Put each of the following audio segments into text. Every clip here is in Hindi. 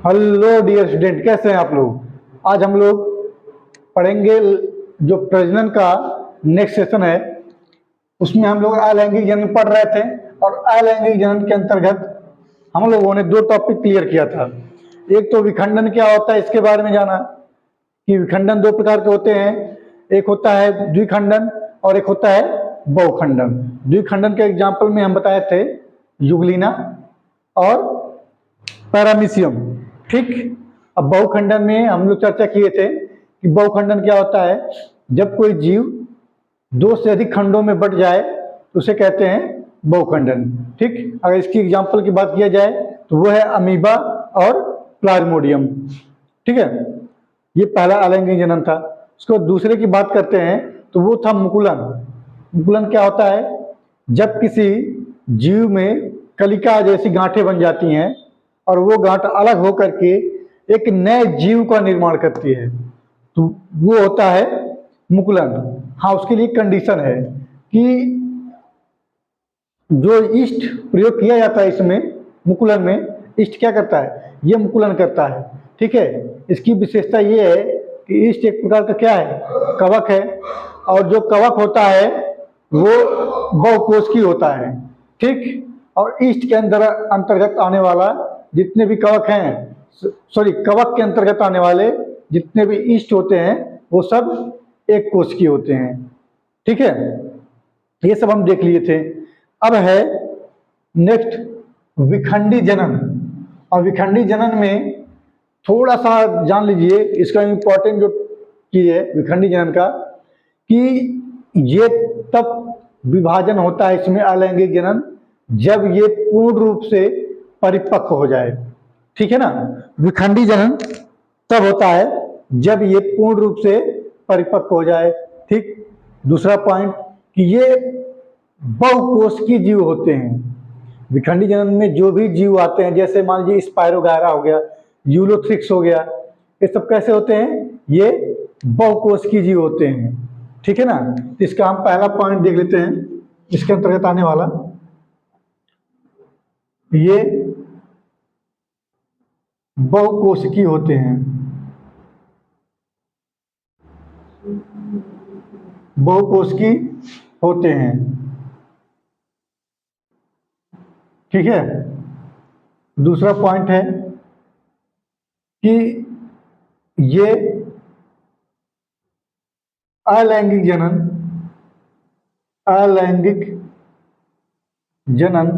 हेलो डियर स्टूडेंट, कैसे हैं आप लोग। आज हम लोग पढ़ेंगे जो प्रजनन का नेक्स्ट सेशन है, उसमें हम लोग अलैंगिक जनन पढ़ रहे थे और अलैंगिक जनन के अंतर्गत हम लोगों ने दो टॉपिक क्लियर किया था। एक तो विखंडन क्या होता है, इसके बारे में जाना कि विखंडन दो प्रकार के होते हैं, एक होता है द्विखंडन और एक होता है बहुखंडन। द्विखंडन के एग्जाम्पल में हम बताए थे युगलिना और पैरामीशियम, ठीक। अब बहुखंडन में हम लोग चर्चा किए थे कि बहुखंडन क्या होता है, जब कोई जीव दो से अधिक खंडों में बट जाए तो उसे कहते हैं बहुखंडन, ठीक। अगर इसकी एग्जाम्पल की बात किया जाए तो वो है अमीबा और प्लाज्मोडियम, ठीक है। ये पहला अलैंगिक जनन था। उसको दूसरे की बात करते हैं तो वो था मुकुलन। मुकुलन क्या होता है, जब किसी जीव में कलिका जैसी गांठें बन जाती हैं और वो गांठ अलग होकर के एक नए जीव का निर्माण करती है, तो वो होता है मुकुलन। हाँ, उसके लिए कंडीशन है कि जो ईस्ट प्रयोग किया जाता है इसमें मुकुलन में, ईस्ट क्या करता है, ये मुकुलन करता है, ठीक है। इसकी विशेषता ये है कि ईस्ट एक प्रकार का क्या है, कवक है, और जो कवक होता है वो बहुकोशिकीय होता है, ठीक। और ईस्ट के अंतर्गत आने वाला जितने भी कवक हैं, कवक के अंतर्गत आने वाले जितने भी ईस्ट होते हैं वो सब एक कोशिकीय होते हैं, ठीक है। ये सब हम देख लिए थे। अब है नेक्स्ट विखंडी जनन, और विखंडी जनन में थोड़ा सा जान लीजिए इसका इम्पोर्टेंट जो चीज है विखंडी जनन का, कि ये तब विभाजन होता है इसमें अलैंगिक जनन जब ये पूर्ण रूप से परिपक्व हो जाए, ठीक है ना। विखंडी जनन तब होता है जब ये पूर्ण रूप से परिपक्व हो जाए, ठीक। दूसरा पॉइंट कि ये बहुकोशिकीय जीव होते हैं। विखंडी जनन में जो भी जीव आते हैं, जैसे मान लीजिए स्पायरोगायरा हो गया, यूलोथ्रिक्स हो गया, ये सब कैसे होते हैं, ये बहुकोशिकीय जीव होते हैं, ठीक है ना। तो इसका हम पहला पॉइंट देख लेते हैं, इसके अंतर्गत आने वाला ये बहुकोशिकीय होते हैं। बहुकोशिकीय होते हैं, ठीक है। दूसरा पॉइंट है कि ये अलैंगिक जनन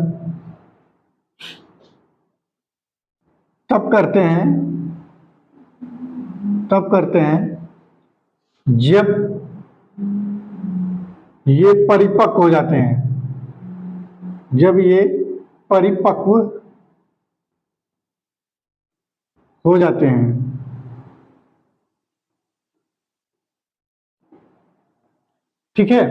तब करते हैं जब ये परिपक्व हो जाते हैं, जब ये परिपक्व हो जाते हैं, ठीक है।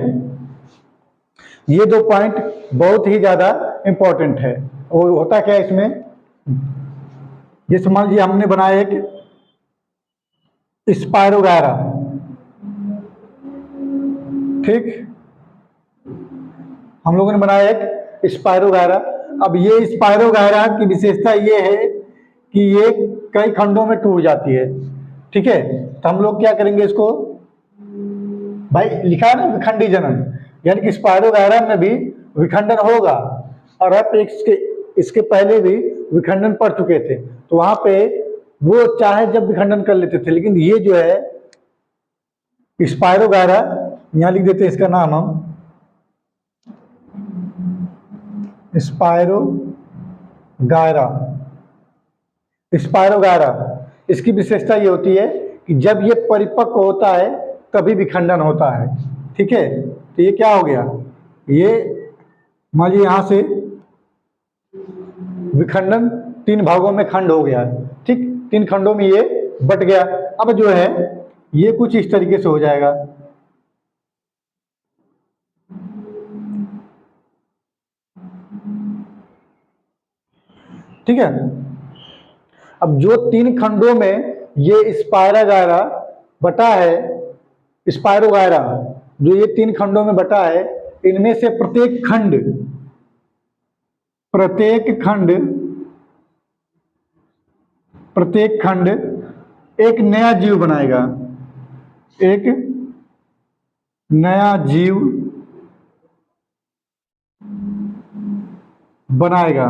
ये दो पॉइंट बहुत ही ज्यादा इंपॉर्टेंट है। और होता क्या है इसमें, जैसे मान लीजिए हमने बनाया एक स्पायरोगायरा, ठीक। हम लोगों ने बनाया एक स्पायरोगायरा। अब ये स्पायरोगायरा की विशेषता ये है कि ये कई खंडों में टूट जाती है, ठीक है। तो हम लोग क्या करेंगे, इसको भाई लिखा है ना विखंडी जनन, यानी कि स्पायरोगायरा में भी विखंडन होगा। और आप इसके पहले भी विखंडन पढ़ चुके थे, तो वहां पे वो चाहे जब विखंडन कर लेते थे, लेकिन ये जो है स्पायरोगायरा, यहां लिख देते हैं इसका नाम हम स्पायरोगायरा। इसकी विशेषता ये होती है कि जब ये परिपक्व होता है तभी विखंडन होता है, ठीक है। तो ये क्या हो गया, ये मान लीजिए यहां से विखंडन 3 भागों में खंड हो गया, ठीक। 3 खंडों में ये बट गया। अब जो है ये कुछ इस तरीके से हो जाएगा, ठीक है। अब जो 3 खंडों में ये स्पायरोगायरा बटा है, स्पायरोगायरा जो ये 3 खंडों में बटा है, इनमें से प्रत्येक खंड प्रत्येक खंड एक नया जीव बनाएगा, एक नया जीव बनाएगा।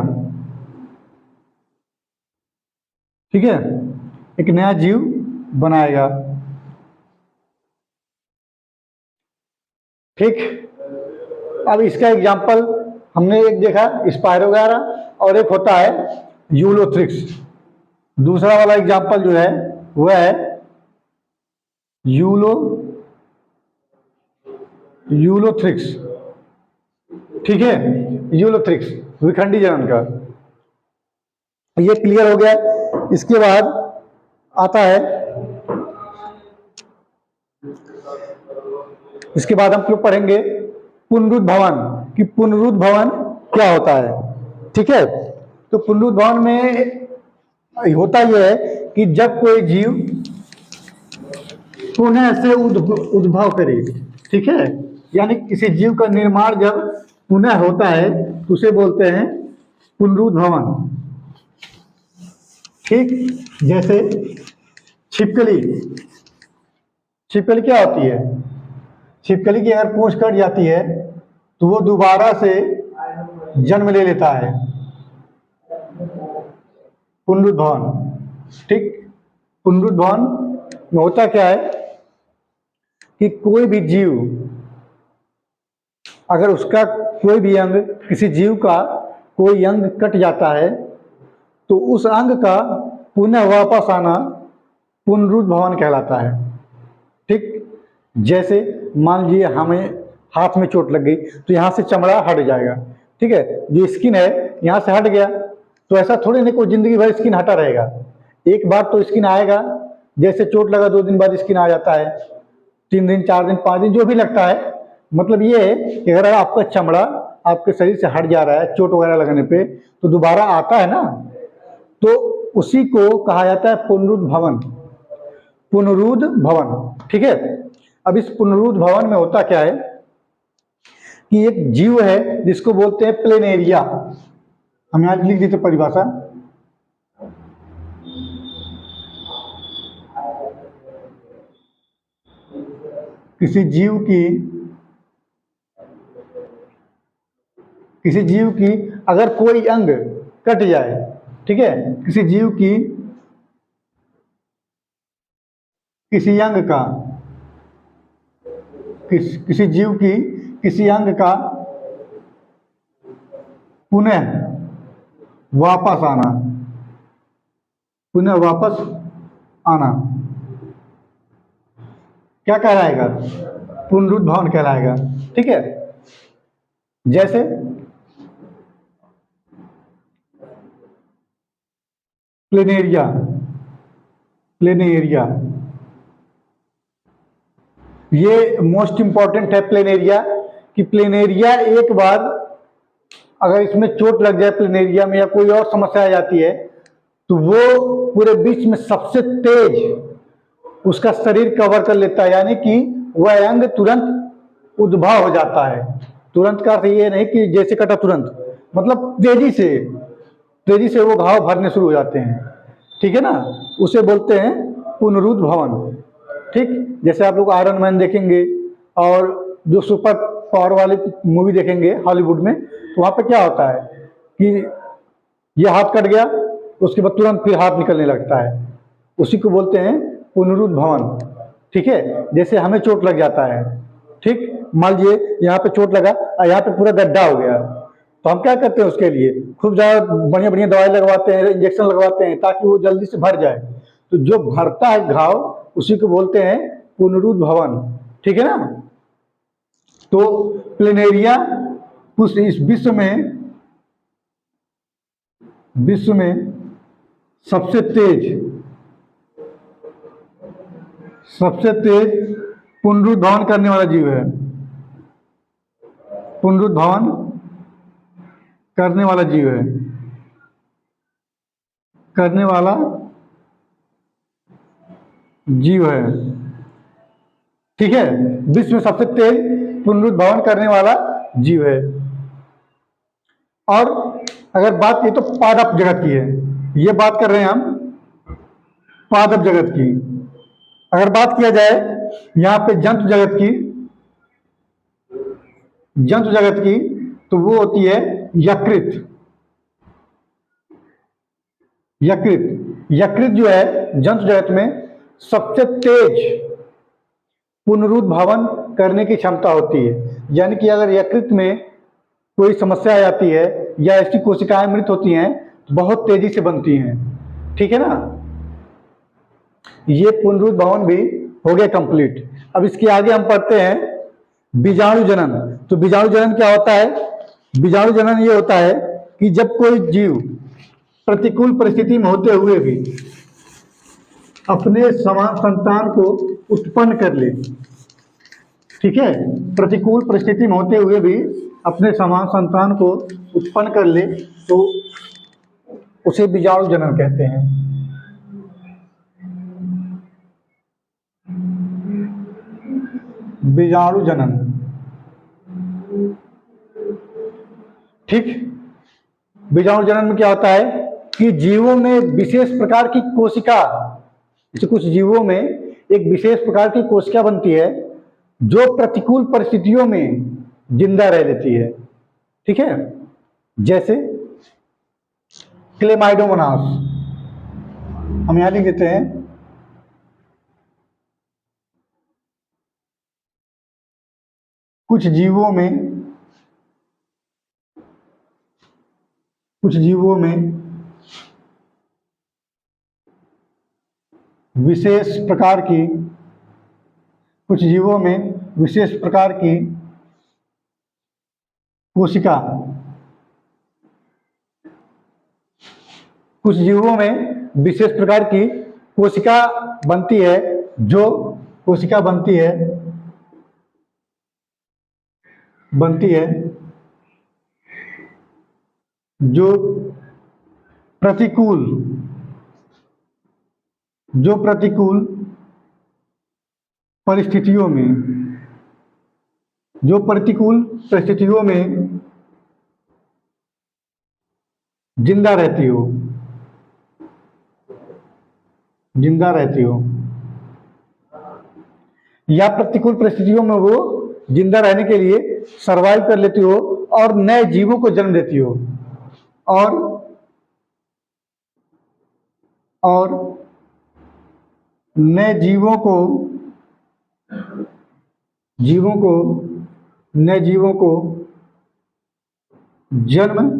ठीक है, एक नया जीव बनाएगा। ठीक, अब इसका एग्जाम्पल हमने एक देखा स्पायरोगारा, और एक होता है यूलोथ्रिक्स। दूसरा वाला एग्जाम्पल जो है वह है यूलोथ्रिक्स। ठीक है, यूलोथ्रिक्स विखंडी जनन का, ये क्लियर हो गया। इसके बाद आता है, इसके बाद हम लोग पढ़ेंगे पुनरुद्भवन, कि पुनरुद्भवन क्या होता है। ठीक है, तो पुनरुद्भवन में होता यह है कि जब कोई जीव पुनः से उद्भव करे, ठीक है, यानी किसी जीव का निर्माण जब पुनः होता है तो उसे बोलते हैं पुनरुद्भवन। ठीक, जैसे छिपकली, छिपकली क्या होती है? छिपकली की अगर पूंछ कट जाती है तो वो दोबारा से जन्म ले लेता है, पुनरुद्भवन। ठीक, पुनरुद्भवन में होता क्या है कि कोई भी जीव, अगर उसका कोई भी अंग, किसी जीव का कोई अंग कट जाता है तो उस अंग का पुनः वापस आना पुनरुद्भवन कहलाता है। ठीक, जैसे मान लीजिए हमें हाथ में चोट लग गई तो यहाँ से चमड़ा हट जाएगा। ठीक है, जो स्किन है यहाँ से हट गया, तो ऐसा थोड़ी नहीं कोई जिंदगी भर स्किन हटा रहेगा। एक बार तो स्किन आएगा, जैसे चोट लगा 2 दिन बाद स्किन आ जाता है, 3 दिन 4 दिन 5 दिन जो भी लगता है। मतलब ये है कि अगर आपका चमड़ा आपके शरीर से हट जा रहा है चोट वगैरह लगने पे, तो दोबारा आता है ना, तो उसी को कहा जाता है पुनरुद्भवन, पुनरुद्भवन। ठीक है, अब इस पुनरुद्भवन में होता क्या है कि एक जीव है जिसको बोलते हैं प्लेनेरिया। हम यहाँ लिख देते परिभाषा, किसी जीव की अगर कोई अंग कट जाए, ठीक है, किसी जीव की किसी अंग का, किसी जीव की किसी अंग का पुनः वापस आना, पुनः वापस आना क्या कहलाएगा? पुनरुद्भवन कहलाएगा। ठीक है, जैसे प्लेनेरिया, प्लेनेरिया ये मोस्ट इंपॉर्टेंट है प्लेनेरिया, कि प्लेनेरिया एक बार अगर इसमें चोट लग जाए प्लेनेरिया में या कोई और समस्या आ जाती है तो वो पूरे विश्व में सबसे तेज उसका शरीर कवर कर लेता है, यानी कि वह अंग तुरंत उद्भव हो जाता है। तुरंत का अर्थ ये नहीं कि जैसे कटा तुरंत, मतलब तेजी से वो घाव भरने शुरू हो जाते हैं। ठीक है ना, उसे बोलते हैं पुनरुद्भवन। ठीक, जैसे आप लोग आयरन मैन देखेंगे और जो सुपर पावर वाली मूवी देखेंगे हॉलीवुड में, तो वहां पे क्या होता है कि ये हाथ कट गया, उसके बाद तुरंत फिर हाथ निकलने लगता है, उसी को बोलते हैं पुनरुद्भवन। ठीक है, जैसे हमें चोट लग जाता है, ठीक, मान लीजिए यहाँ पे चोट लगा और यहाँ पे पूरा गड्ढा हो गया, तो हम क्या करते हैं उसके लिए खूब ज्यादा बढ़िया बढ़िया दवाई लगवाते हैं, इंजेक्शन लगवाते हैं ताकि वो जल्दी से भर जाए। तो जो भरता है घाव उसी को बोलते हैं पुनरुद्भवन। ठीक है ना, तो प्लेनेरिया कुछ इस विश्व में सबसे तेज पुनरुद्भवन करने वाला जीव है, पुनरुद्भवन करने वाला जीव है, करने वाला जीव है। ठीक है, विश्व में सबसे तेज पुनरुद्भवन करने वाला जीव है। और अगर बात की तो पादप जगत की है, ये बात कर रहे हैं हम पादप जगत की। अगर बात किया जाए यहाँ पे जंतु जगत की, तो वो होती है यकृत। यकृत जो है जंतु जगत में सबसे तेज पुनरुद्भावन करने की क्षमता होती है। यानी कि अगर यकृत में कोई समस्या आ जाती है या ऐसी कोशिकाएं मृत होती हैं तो बहुत तेजी से बनती हैं, ठीक है ना। ये पुनरुद्भवन भी हो गया कंप्लीट। अब इसके आगे हम पढ़ते हैं बीजाणु जनन। तो बीजाणु जनन क्या होता है? बीजाणु जनन ये होता है कि जब कोई जीव प्रतिकूल परिस्थिति में होते हुए भी अपने समान संतान को उत्पन्न कर ले, ठीक है, प्रतिकूल परिस्थिति में होते हुए भी अपने समान संतान को उत्पन्न कर ले तो उसे बीजाणु जनन कहते हैं। बीजाणु जनन, ठीक। बीजाणु जनन में क्या होता है कि जीवों में विशेष प्रकार की कोशिका, जैसे कुछ जीवों में एक विशेष प्रकार की कोशिका बनती है जो प्रतिकूल परिस्थितियों में जिंदा रह लेती है, ठीक है। जैसे क्लेमाइडोमोनास, हम यहां लिख देते हैं कुछ जीवों में विशेष प्रकार की कोशिका, कुछ जीवों में विशेष प्रकार की कोशिका बनती है जो कोशिका बनती है जो प्रतिकूल परिस्थितियों में जिंदा रहती हो या प्रतिकूल परिस्थितियों में वो जिंदा रहने के लिए सरवाइव कर लेती हो और नए जीवों को जन्म देती हो और नए जीवों को जन्म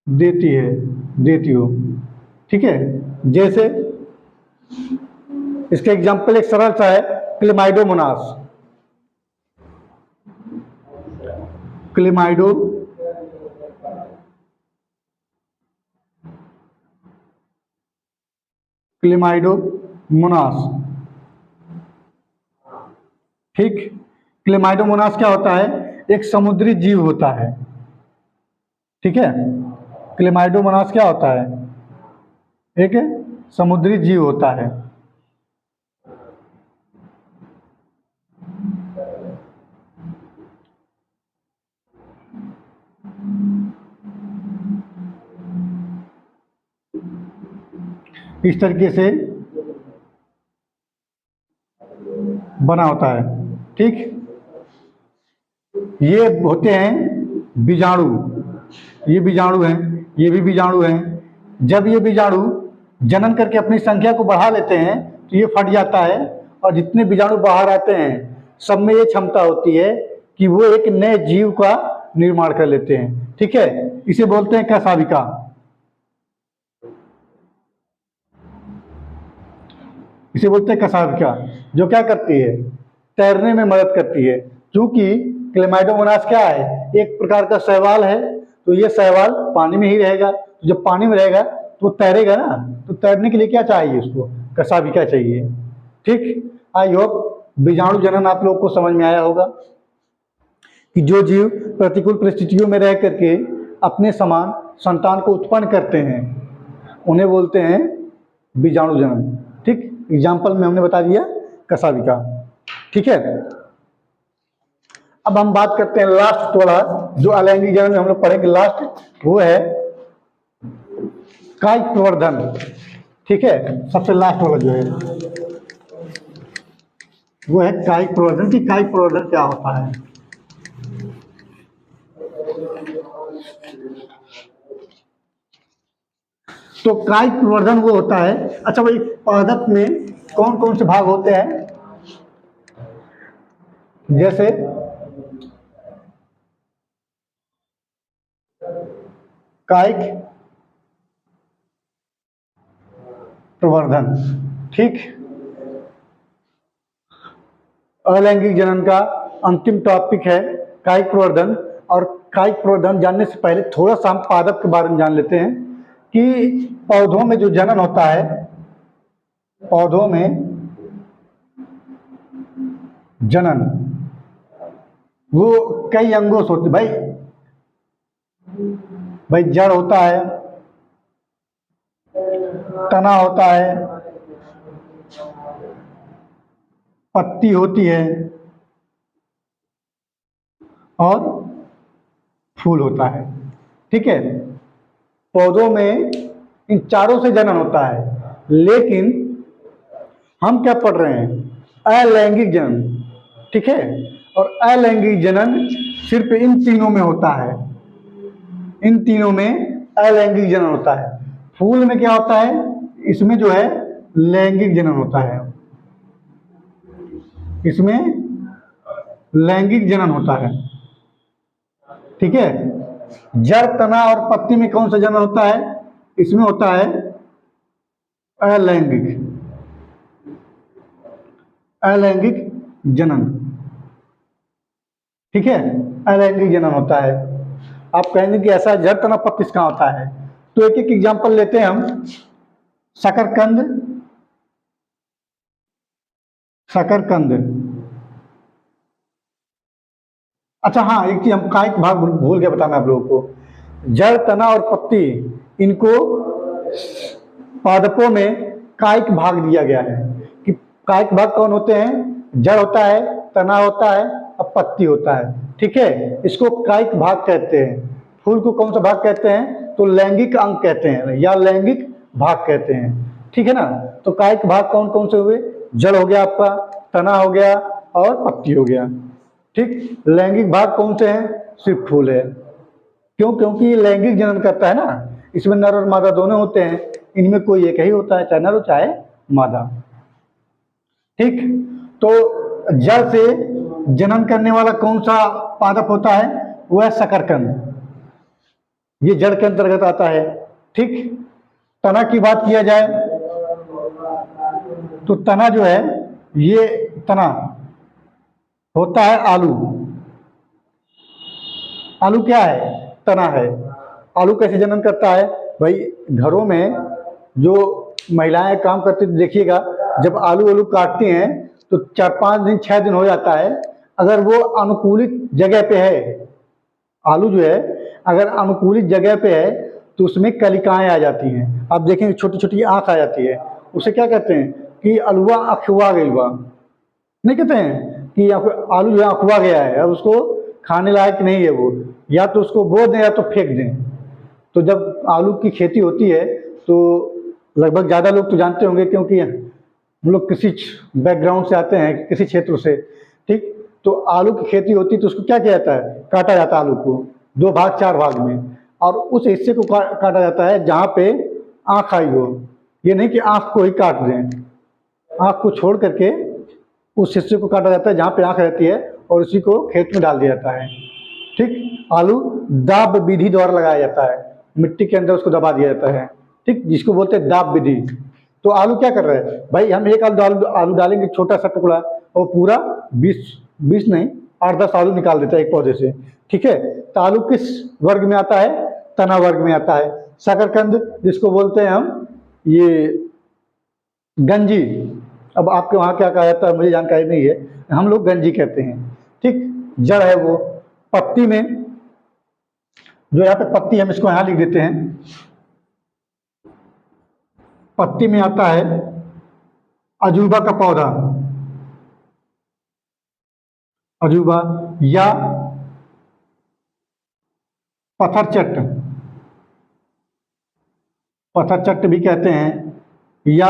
देती हो, ठीक है। जैसे इसका एग्जाम्पल एक सरल सा है, क्लेमाइडोमोनास। क्लेमाइडोमोनास, ठीक। क्लेमाइडोमोनास क्या होता है? एक समुद्री जीव होता है, ठीक है। क्लेमाइडोमोनास क्या होता है? एक समुद्री जीव होता है। इस तरीके से बना होता है, ठीक। ये होते हैं बीजाणु, ये बीजाणु हैं, ये भी बीजाणु हैं। जब ये बीजाणु जनन करके अपनी संख्या को बढ़ा लेते हैं तो ये फट जाता है और जितने बीजाणु बाहर आते हैं सब में ये क्षमता होती है कि वो एक नए जीव का निर्माण कर लेते हैं, ठीक है। इसे बोलते हैं कशाभिका। इसे बोलते हैं कशाभिका, जो क्या करती है? तैरने में मदद करती है। क्योंकि क्लेमाइडोमोनास क्या है? एक प्रकार का शैवाल है, तो ये शैवाल पानी में ही रहेगा। जब पानी में रहेगा तो तैरेगा ना, तो तैरने के लिए क्या चाहिए? उसको कशाभिका चाहिए, ठीक। आई होप बीजाणु जनन आप लोग को समझ में आया होगा कि जो जीव प्रतिकूल परिस्थितियों में रह करके अपने समान संतान को उत्पन्न करते हैं उन्हें बोलते हैं बीजाणु जनन, ठीक। एग्जाम्पल में हमने बता दिया कशाभिका, ठीक है। अब हम बात करते हैं लास्ट वाला, जो अलैंगिक जनन में हम लोग पढ़ेंगे लास्ट, वो है कायिक प्रवर्धन। ठीक है, सबसे लास्ट वाला जो है वो है कायिक प्रवर्धन की। कायिक प्रवर्धन क्या होता है? तो कायिक प्रवर्धन वो होता है, अच्छा भाई, पादप में कौन कौन से भाग होते हैं? जैसे कायिक प्रवर्धन, ठीक। अलैंगिक जनन का अंतिम टॉपिक है कायिक प्रवर्धन। और कायिक प्रवर्धन जानने से पहले थोड़ा सा हम पादप के बारे में जान लेते हैं कि पौधों में जो जनन होता है, पौधों में जनन वो कई अंगों से होते भाई। भाई जड़ होता है, तना होता है, पत्ती होती है और फूल होता है, ठीक है। पौधों में इन चारों से जनन होता है, लेकिन हम क्या पढ़ रहे हैं? अलैंगिक जनन, ठीक है। और अलैंगिक जनन सिर्फ इन तीनों में होता है, इन तीनों में अलैंगिक जनन होता है। फूल में क्या होता है? इसमें जो है लैंगिक जनन होता है, इसमें लैंगिक जनन होता है, ठीक है। जड़, तना और पत्ती में कौन सा जनन होता है? इसमें होता है अलैंगिक, अलैंगिक जनन, ठीक है। अलैंगिक जनन होता है। आप कहेंगे कि ऐसा जड़, तना, पत्ती कहाँ होता है? तो एक एक एग्जांपल लेते हैं हम। शकरकंद, शकरकंद, अच्छा हाँ, एक चीज हम कायिक भाग भूल गया बताना आप लोगों को। जड़, तना और पत्ती, इनको पादपों में कायिक भाग दिया गया है कि कायिक भाग कौन होते हैं? जड़ होता है, तना होता है और पत्ती होता है, ठीक है। इसको कायिक भाग कहते हैं। फूल को कौन सा भाग कहते हैं? तो लैंगिक अंग कहते हैं या लैंगिक भाग कहते हैं, ठीक है ना। तो कायिक भाग कौन कौन से हुए? जड़ हो गया आपका, तना हो गया और पत्ती हो गया, ठीक। लैंगिक भाग कौन से हैं? सिर्फ फूल है। क्यों? क्योंकि ये लैंगिक जनन करता है ना, इसमें नर और मादा दोनों होते हैं, इनमें कोई एक ही होता है, चाहे नर हो चाहे मादा, ठीक। तो जड़ से जनन करने वाला कौन सा पादप होता है? वह शकरकंद, ये जड़ के अंतर्गत आता है, ठीक। तना की बात किया जाए तो तना जो है, ये तना होता है आलू। आलू क्या है? तना है। आलू कैसे जनन करता है? भाई घरों में जो महिलाएं काम करती देखिएगा, जब आलू आलू काटती हैं तो 4-5 दिन 6 दिन हो जाता है। अगर वो अनुकूलित जगह पे है, आलू जो है अगर अनुकूलित जगह पे है तो उसमें कलिकाएं आ जाती हैं। आप देखेंगे छोटी छोटी आंख आ जाती है, उसे क्या कहते हैं? कि अलुआ अखुआ गई बा, नहीं कहते हैं कि आलू जो है अखुआ गया है, अब उसको खाने लायक नहीं है वो, या तो उसको बो दें या तो फेंक दें। तो जब आलू की खेती होती है तो लगभग ज़्यादा लोग तो जानते होंगे, क्योंकि हम लोग किसी बैकग्राउंड से आते हैं, किसी क्षेत्र से, ठीक। तो आलू की खेती होती है तो उसको क्या किया जाता है? काटा जाता है आलू को 2 भाग 4 भाग में, और उस हिस्से को काटा जाता है जहाँ पे आँख आई हो। ये नहीं कि आँख को ही काट दें, आँख को छोड़ करके उस हिस्से को काटा जाता है जहाँ पे आँख रहती है, और उसी को खेत में डाल दिया जाता है, ठीक। आलू दाब विधि द्वारा लगाया जाता है, मिट्टी के अंदर उसको दबा दिया जाता है, ठीक, जिसको बोलते हैं दाब विधि। तो आलू क्या कर रहा है भाई? हम एक आलू डालेंगे छोटा सा टुकड़ा, और पूरा 20 नहीं 8-10 आलू निकाल देता है एक पौधे से, ठीक है। तो आलू किस वर्ग में आता है? तना वर्ग में आता है। शकरकंद जिसको बोलते हैं हम, ये गंजी, अब आपके वहाँ क्या कहा जाता है मुझे जानकारी नहीं है, हम लोग गंजी कहते हैं, ठीक। जड़ है वो। पत्ती में, जो यहाँ पे पत्ती हम इसको यहाँ लिख देते हैं, पत्ती में आता है अजूबा का पौधा, अजूबा या पत्थर चट्ट, पत्थर चट्ट भी कहते हैं, या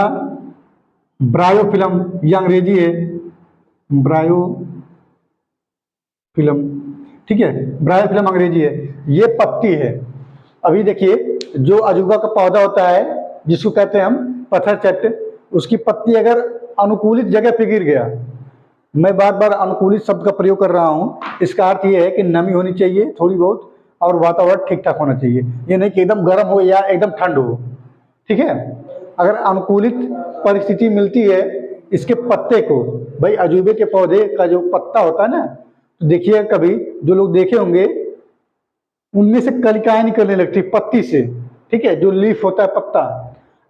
ब्रायोफिल्म, यह अंग्रेजी है, ब्रायोफिल्म, ठीक है, ब्रायोफिल्म अंग्रेजी है। ये पत्ती है। अभी देखिए जो अजूबा का पौधा होता है जिसको कहते हैं हम पत्थर चट्ट, उसकी पत्ती अगर अनुकूलित जगह पे गिर गया, मैं बार बार अनुकूलित शब्द का प्रयोग कर रहा हूँ, इसका अर्थ ये है कि नमी होनी चाहिए थोड़ी बहुत और वातावरण ठीक ठाक होना चाहिए। ये नहीं कि एकदम गर्म हो या एकदम ठंड हो, ठीक है। अगर अनुकूलित परिस्थिति मिलती है इसके पत्ते को, भाई अजूबे के पौधे का जो पत्ता होता है ना, तो देखिए कभी जो लोग देखे होंगे उनमें से कलिकाएं निकलने लगती पत्ती से, ठीक है, जो लीफ होता है पत्ता,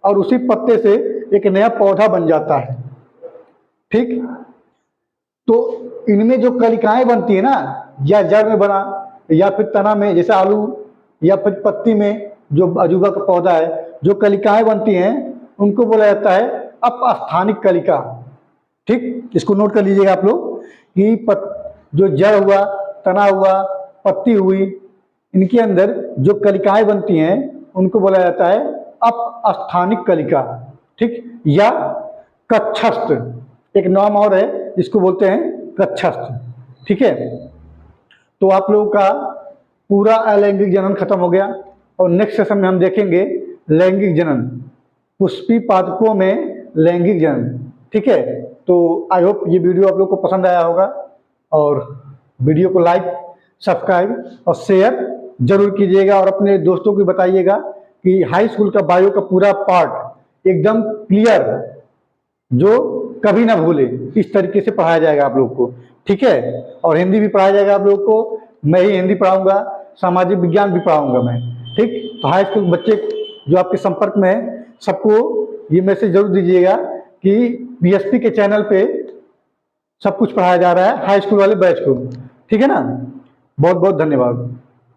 और उसी पत्ते से एक नया पौधा बन जाता है, ठीक। तो इनमें जो कलिकाएं बनती है ना, या जड़ में बना या फिर तना में, जैसे आलू, या फिर पत्ती में जो अजूबा का पौधा है, जो कलिकाएं बनती हैं उनको बोला जाता है अपस्थानिक कलिका, ठीक। इसको नोट कर लीजिएगा आप लोग कि जो जड़ हुआ, तना हुआ, पत्ती हुई, इनके अंदर जो कलिकाएं बनती हैं उनको बोला जाता है अपस्थानिक कलिका, ठीक। या कक्षस्थ, एक नाम और है जिसको बोलते हैं कक्षस्थ, ठीक है। तो आप लोगों का पूरा अलैंगिक जनन खत्म हो गया और नेक्स्ट सेशन में हम देखेंगे लैंगिक जनन, पुष्पी पादपों में लैंगिक जनन, ठीक है। तो आई होप ये वीडियो आप लोग को पसंद आया होगा और वीडियो को लाइक, सब्सक्राइब और शेयर जरूर कीजिएगा और अपने दोस्तों को बताइएगा कि हाई स्कूल का बायो का पूरा पार्ट एकदम क्लियर, जो कभी ना भूले, इस तरीके से पढ़ाया जाएगा आप लोग को, ठीक है। और हिंदी भी पढ़ाया जाएगा आप लोग को, मैं ही हिंदी पढ़ाऊंगा, सामाजिक विज्ञान भी पढ़ाऊंगा मैं, ठीक। तो हाई स्कूल बच्चे जो आपके संपर्क में है सबको ये मैसेज जरूर दीजिएगा कि बीएसपी के चैनल पे सब कुछ पढ़ाया जा रहा है हाई स्कूल वाले बैच को, ठीक है ना। बहुत बहुत धन्यवाद।